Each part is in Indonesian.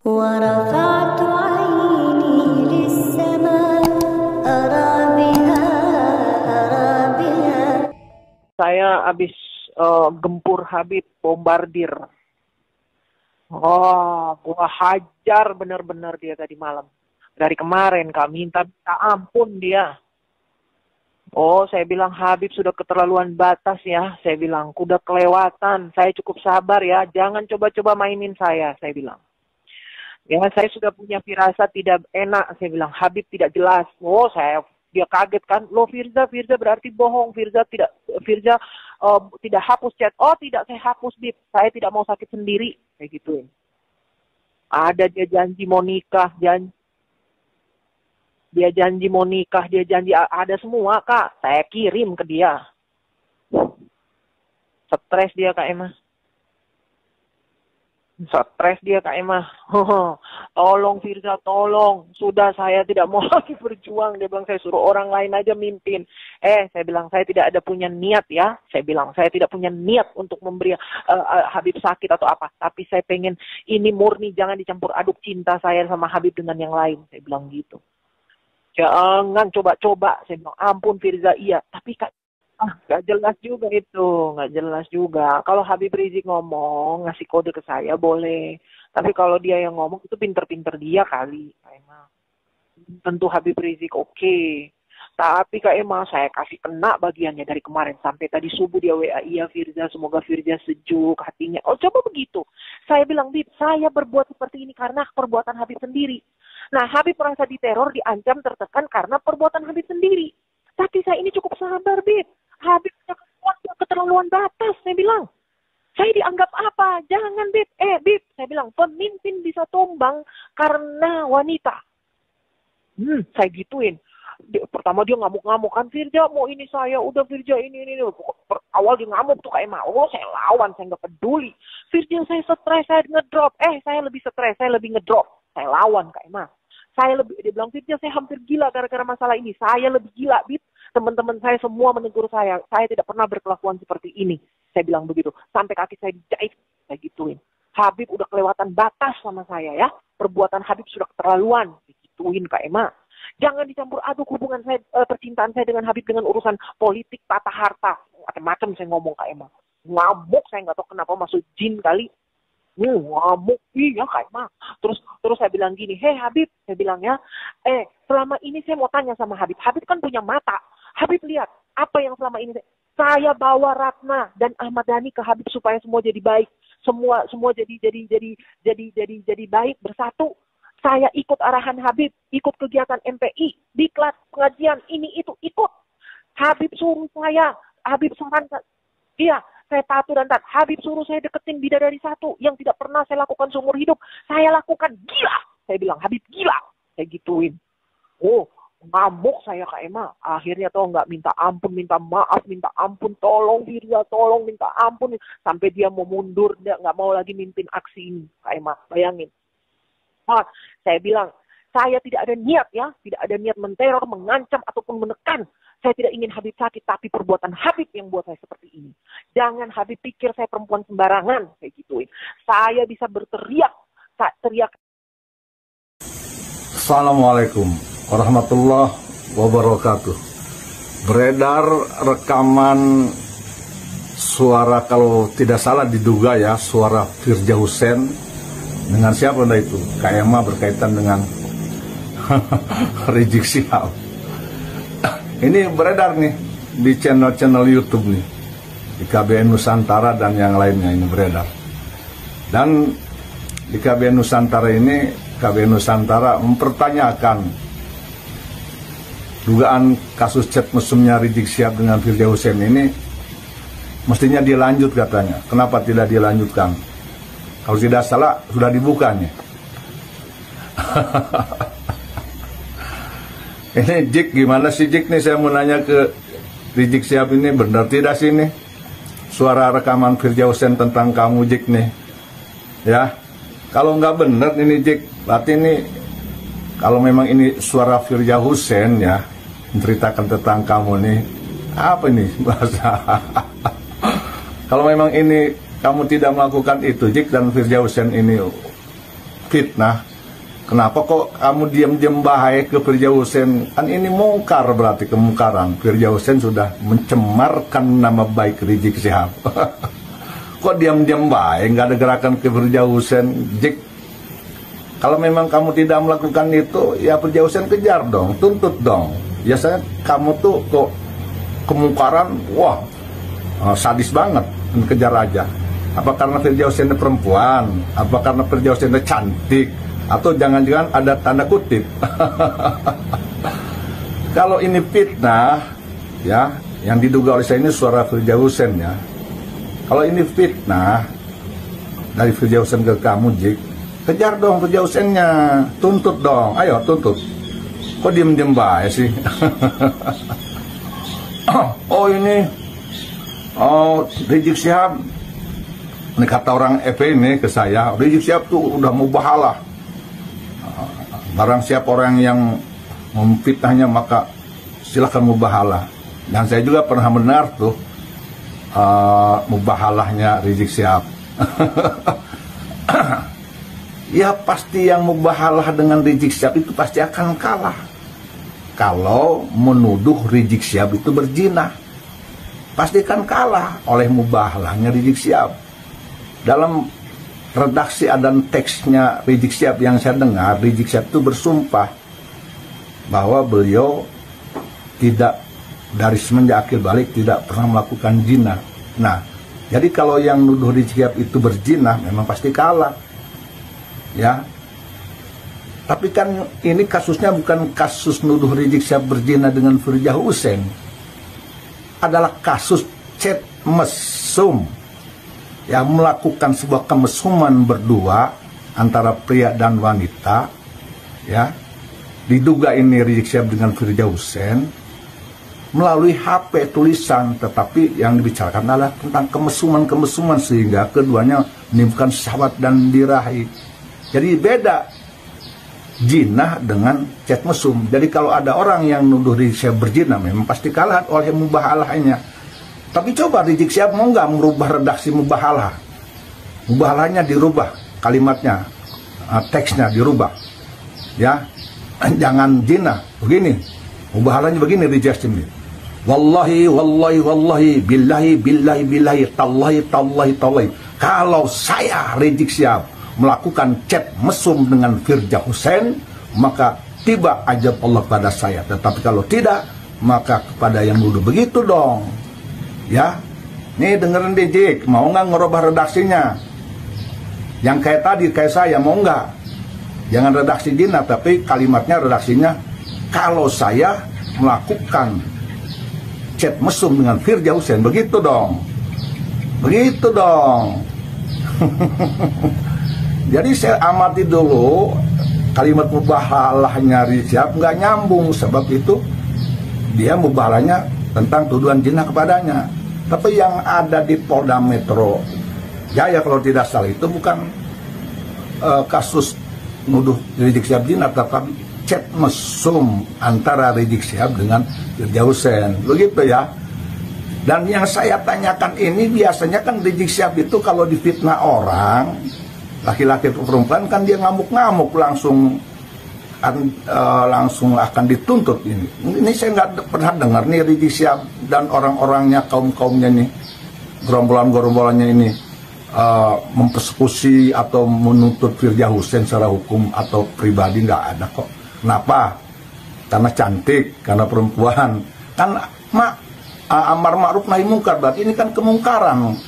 ورفعت عيني للسماء أرى بها أرى بها. Saya habis gempur Habib, bombardir. Gua hajar bener-bener dia tadi malam. Dari kemarin Kak, minta ampun dia. Saya bilang Habib sudah keterlaluan batas ya. Saya bilang, udah kelewatan. Saya cukup sabar ya. Jangan coba-coba mainin saya bilang. Ya, saya sudah punya firasat tidak enak. Saya bilang, Habib tidak jelas. Dia kaget kan. Loh Firza berarti bohong. Firza tidak hapus chat. Oh tidak, saya hapus Bib. Saya tidak mau sakit sendiri. Kayak gituin. Ada dia janji mau nikah, dia janji mau nikah, dia janji ada semua Kak. Saya kirim ke dia. Stres dia Kak Emma. Stres dia Kak Emma. Tolong Firza, tolong. Sudah saya tidak mau lagi berjuang. Dia bilang saya suruh orang lain aja mimpin. Saya bilang saya tidak ada punya niat ya. Saya bilang saya tidak punya niat untuk memberi Habib sakit atau apa. Tapi saya pengen ini murni, jangan dicampur aduk cinta saya sama Habib dengan yang lain. Saya bilang gitu. Jangan coba-coba. Saya bilang ampun Firza, iya. Tapi Kak, gak jelas juga itu, gak jelas juga. Kalau Habib Rizik ngomong, ngasih kode ke saya boleh. Tapi kalau dia yang ngomong itu pinter-pinter dia kali, Kak Emma. Tentu Habib Rizik oke. Tapi Kak Emma, saya kasih kena bagiannya dari kemarin. Sampai tadi subuh dia WA, iya Firza, semoga Firza sejuk hatinya. Coba begitu. Saya bilang, Bib, saya berbuat seperti ini karena perbuatan Habib sendiri. Nah, Habib merasa diteror, diancam, tertekan karena perbuatan Habib sendiri. Tapi saya ini cukup sabar, Bib. Habib keterlaluan batas, saya bilang. Saya dianggap apa? Jangan, Bib. Bib, saya bilang, pemimpin bisa tumbang karena wanita. Saya gituin. Pertama dia ngamuk-ngamuk kan, Firza mau ini saya, udah Firza ini. Awal dia ngamuk tuh kayak saya lawan, saya nggak peduli. Firza saya stres, saya ngedrop. Saya lebih stres, saya lebih ngedrop. Saya lawan Kak Emma. Dia bilang, Firza saya hampir gila gara-gara masalah ini. Saya lebih gila, Bib. Teman-teman saya semua menegur saya tidak pernah berkelakuan seperti ini. Saya bilang begitu. Sampai kaki saya dijahit, saya gituin. Habib udah kelewatan batas sama saya ya. Perbuatan Habib sudah keterlaluan. Digituin Kak Emma. Jangan dicampur aduk hubungan saya, percintaan saya dengan Habib dengan urusan politik, tata harta. Macam-macam saya ngomong Kak Emma. Ngamuk, saya nggak tahu kenapa masuk jin kali. Ngamuk, iya Kak Emma. Terus saya bilang gini, Habib, saya bilang ya, selama ini saya mau tanya sama Habib. Habib kan punya mata. Habib lihat apa yang selama ini saya bawa Ratna dan Ahmad Dhani ke Habib supaya semua jadi baik, semua jadi baik bersatu. Saya ikut arahan Habib, ikut kegiatan MPI, diklat, pengajian, ini itu ikut. Habib suruh saya, Habib sarankan, iya. Saya patuh dan taat. Habib suruh saya deketin bidadari satu yang tidak pernah saya lakukan seumur hidup. Saya lakukan, gila. Saya bilang, Habib gila. Saya gituin. Ngamuk saya Kak Emma. Akhirnya nggak minta ampun, minta maaf, minta ampun. Tolong Firza, tolong minta ampun. Sampai dia mau mundur, dia nggak mau lagi mimpin aksi ini. Kak Emma, bayangin. Saya bilang, saya tidak ada niat ya. Tidak ada niat menteror, mengancam, ataupun menekan. Saya tidak ingin Habib sakit, tapi perbuatan Habib yang buat saya seperti ini. Jangan Habib pikir saya perempuan sembarangan, kayak gituin. Saya bisa teriak. Assalamualaikum warahmatullahi wabarakatuh. Beredar rekaman suara, kalau tidak salah diduga ya, suara Firza Hussein dengan siapa itu? Kak Emma berkaitan dengan Rizik Syihab. Ini beredar nih di channel-channel YouTube nih, di KBN Nusantara dan yang lainnya ini beredar. Dan di KBN Nusantara ini, KBN Nusantara mempertanyakan dugaan kasus chat mesumnya Rizik Syihab dengan Firza Hussein ini mestinya dilanjut katanya. Kenapa tidak dilanjutkan? Kalau tidak salah sudah dibukanya. Ini Jik, gimana sih Jik nih, saya mau nanya ke Rizik Syihab ini, benar tidak sih ini suara rekaman Firza Hussein tentang kamu Jik nih ya? Kalau nggak benar ini Jik, berarti ini kalau memang ini suara Firza Hussein ya, menceritakan tentang kamu nih, apa ini bahasa kalau memang ini kamu tidak melakukan itu Jik, dan Firza Hussein ini fitnah, kenapa kok kamu diam-diam bahaya ke Firja Hussein? Kan ini mungkar, berarti kemungkaran. Firja Hussein sudah mencemarkan nama baik Rizik Syihab. Kok diam-diam baik, nggak ada gerakan ke Firja Hussein? Jik, kalau memang kamu tidak melakukan itu, ya Firja Hussein kejar dong, tuntut dong. Biasanya kamu tuh kok kemungkaran, wah sadis banget, kejar aja. Apa karena Firja Hussein perempuan? Apa karena Firja Hussein cantik? Atau jangan-jangan ada tanda kutip? Kalau ini fitnah, ya, yang diduga oleh saya ini suara Firja Hussein, ya. Kalau ini fitnah dari Firja Hussein ke kamu, Jik, kejar dong Firja Hussein-nya, tuntut dong, ayo tuntut. Kok diem-diem baik sih? Oh ini, Rizik Syihab, ini kata orang FP ini ke saya, Rizik Syihab tuh udah mubahalah. Barang siapa orang yang memfitnahnya maka silakan mubahalah. Dan saya juga pernah mendengar tuh mubahalahnya Rizik Syihab. Ya pasti yang mubahalah dengan Rizik Syihab itu pasti akan kalah. Kalau menuduh Rizik Syihab itu berzina, pasti akan kalah oleh mubahalahnya Rizik Syihab. Dalam redaksi dan teksnya Rizik Syihab yang saya dengar, Rizik Syihab itu bersumpah bahwa beliau tidak, dari semenjak akil balik, tidak pernah melakukan zina. Nah, jadi kalau yang nuduh Rizik Syihab itu berzina, memang pasti kalah. Ya. Tapi kan ini kasusnya bukan kasus nuduh Rizik Syihab berzina dengan Firja Hussein. Adalah kasus chat mesum, yang melakukan sebuah kemesuman berdua antara pria dan wanita, ya, diduga ini Rizik Syihab dengan Firja Hussein melalui HP tulisan, tetapi yang dibicarakan adalah tentang kemesuman sehingga keduanya menimbulkan syahwat dan birahi. Jadi beda jinah dengan chat mesum. Jadi kalau ada orang yang nuduh Rizik Syihab berzina, memang pasti kalah oleh mubahalahnya. Tapi coba Rizik Syihab mau nggak merubah redaksi mubahalah? Mubahalahnya dirubah, kalimatnya, teksnya dirubah. Ya, jangan zina, begini. Mubahalahnya begini Rizik Syihab. Wallahi, billahi, tallahi. Kalau saya Rizik Syihab melakukan chat mesum dengan Firja Hussein, maka tiba ajab Allah pada saya. Tetapi kalau tidak, maka kepada yang nuduh begitu dong. Ya, nih dengerin Rizik, mau nggak ngerubah redaksinya? Yang kayak tadi, kayak saya, mau nggak? Jangan redaksi zina, tapi kalimatnya, redaksinya, kalau saya melakukan chat mesum dengan Firja Hussein, begitu dong. Begitu dong. Jadi saya amati dulu kalimat mubahalahnya Rizik Syihab nggak nyambung, sebab itu dia mubahalahnya tentang tuduhan zina kepadanya. Tapi yang ada di Polda Metro Jaya kalau tidak salah itu bukan kasus nuduh Rizik Syihab zina, tapi chat mesum antara Rizik Syihab dengan Firja Hussein, begitu ya. Dan yang saya tanyakan ini, biasanya kan Rizik Syihab itu kalau difitnah orang, laki-laki atau perempuan, kan dia ngamuk-ngamuk langsung akan dituntut ini. Ini saya nggak pernah dengar nih Rizik Syihab dan orang-orangnya, kaum-kaumnya nih, gerombolan-gerombolannya ini mempersekusi atau menuntut Firja Hussein secara hukum atau pribadi, nggak ada kok. Kenapa? Karena cantik, karena perempuan. Kan amar ma'ruf nahi mungkar, berarti ini kan kemungkaran.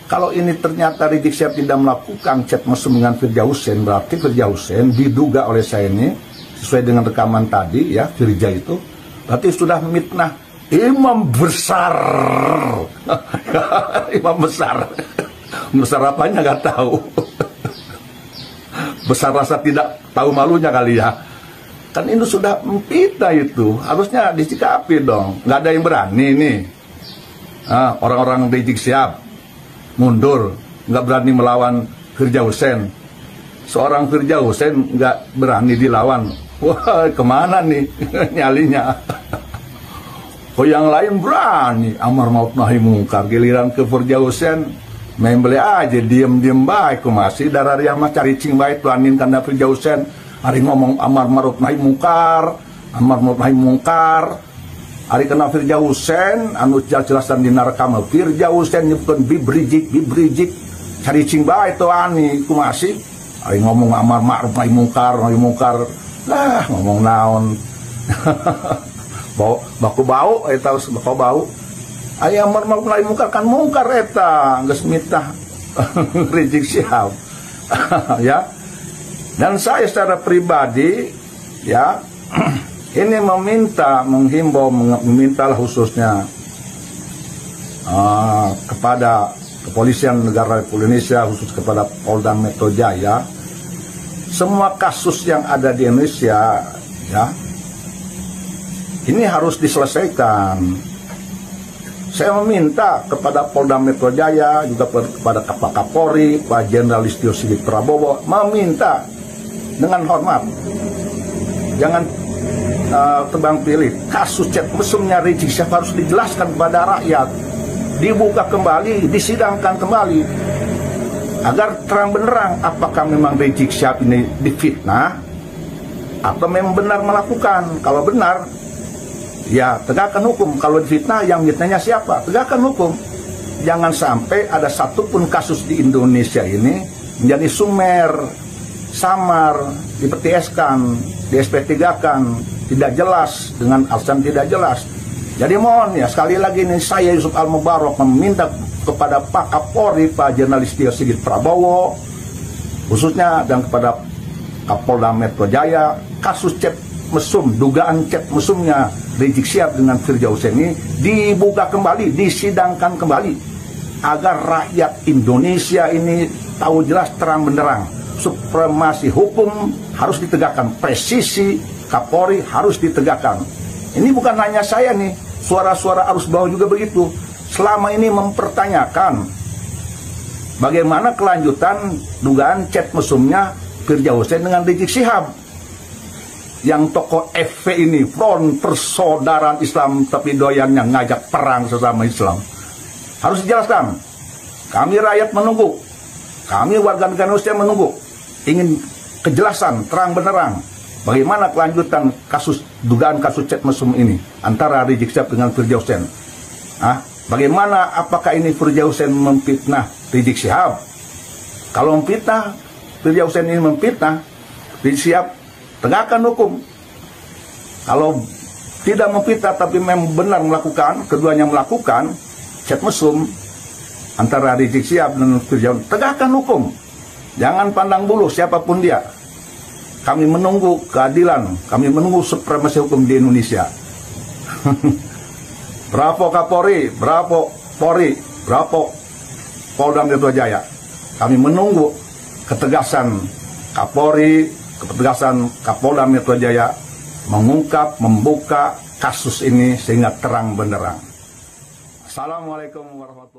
Kalau ini ternyata Rizik Syihab tidak melakukan chat mesum dengan Firja Hussein, berarti Firja Hussein diduga oleh saya ini, sesuai dengan rekaman tadi ya, Firja itu berarti sudah mitnah imam besar. Imam besar. Besar apanya nggak tahu. Besar rasa tidak tahu malunya kali ya. Kan ini sudah mempitnah itu, harusnya disikapi dong. Nggak ada yang berani nih. Orang-orang Rizik Syihab mundur, nggak berani melawan Firja Hussein. Seorang Firja Hussein nggak berani dilawan. Wah, kemana nih nyalinya? Kok yang lain berani amar ma'ruf nahi mungkar, giliran ke Firja Hussein main beli aja diem baik ku masih darah mah cari cing baik tuanin karena Firdausen hari ngomong amar ma'ruf nahi mungkar hari kena Firdausen anu jelasan di narekam Firdausen nyebutkan bibrijik cari cing baik tuani ku masih hari ngomong amar ma'ruf nahi mungkar lah ngomong naon baku bau eta baku bau ayam amar nahi mungkar kan mungkar eta geus mitah Rizik Syihab ya. Dan saya secara pribadi ya ini menghimbau khususnya kepada Kepolisian Negara Republik Indonesia, khusus kepada Polda Metro Jaya, semua kasus yang ada di Indonesia ya ini harus diselesaikan. Saya meminta kepada Polda Metro Jaya, juga kepada Pak Kapolri, Pak Jenderal Listio Sigit Prabowo, meminta dengan hormat, jangan tebang pilih. Kasus chat mesumnya Rizik Syihab harus dijelaskan kepada rakyat, dibuka kembali, disidangkan kembali, agar terang benderang apakah memang Rizik Syihab ini difitnah atau memang benar melakukan. Kalau benar, ya tegakkan hukum. Kalau difitnah, yang fitnahnya siapa? Tegakkan hukum. Jangan sampai ada satupun kasus di Indonesia ini menjadi sumer, samar, dipertieskan, di SP3-kan, tidak jelas, dengan alasan tidak jelas. Jadi mohon ya, sekali lagi ini saya Yusuf Al-Mubarak meminta kepada Pak Kapolri, Pak Jenderal Listio Sigit Prabowo khususnya, dan kepada Kapolda Metro Jaya, kasus chat mesum, dugaan chat mesumnya Rizik Syihab dengan Firdausen ini dibuka kembali, disidangkan kembali, agar rakyat Indonesia ini tahu jelas terang benderang, supremasi hukum harus ditegakkan, presisi Kapolri harus ditegakkan. Ini bukan hanya saya nih, suara-suara arus bawah juga begitu. Selama ini mempertanyakan bagaimana kelanjutan dugaan chat mesumnya Firdausen dengan Rizik Syihab. Yang tokoh FP ini, Front Persaudaraan Islam, tapi doyannya ngajak perang sesama Islam. Harus dijelaskan. Kami rakyat menunggu, kami warga negara Indonesia menunggu, ingin kejelasan, terang benderang, bagaimana kelanjutan kasus, dugaan kasus chat mesum ini antara Rizik Syihab dengan Firdausen. Bagaimana, apakah ini Firdausen memfitnah Rizik Syihab? Kalau memfitnah, Firdausen ini memfitnah Rizik Syihab, tegakkan hukum. Kalau tidak memfitnah tapi memang benar melakukan, keduanya melakukan chat mesum antara Rizik Syihab dan Firdausen, tegakkan hukum. Jangan pandang bulu siapapun dia. Kami menunggu keadilan, kami menunggu supremasi hukum di Indonesia. Bravo Kapolri, bravo Polri, bravo Polda Metro Jaya. Kami menunggu ketegasan Kapolri, ketegasan Kapolda Metro Jaya mengungkap, membuka kasus ini sehingga terang benderang. Assalamualaikum warahmatullahi wabarakatuh.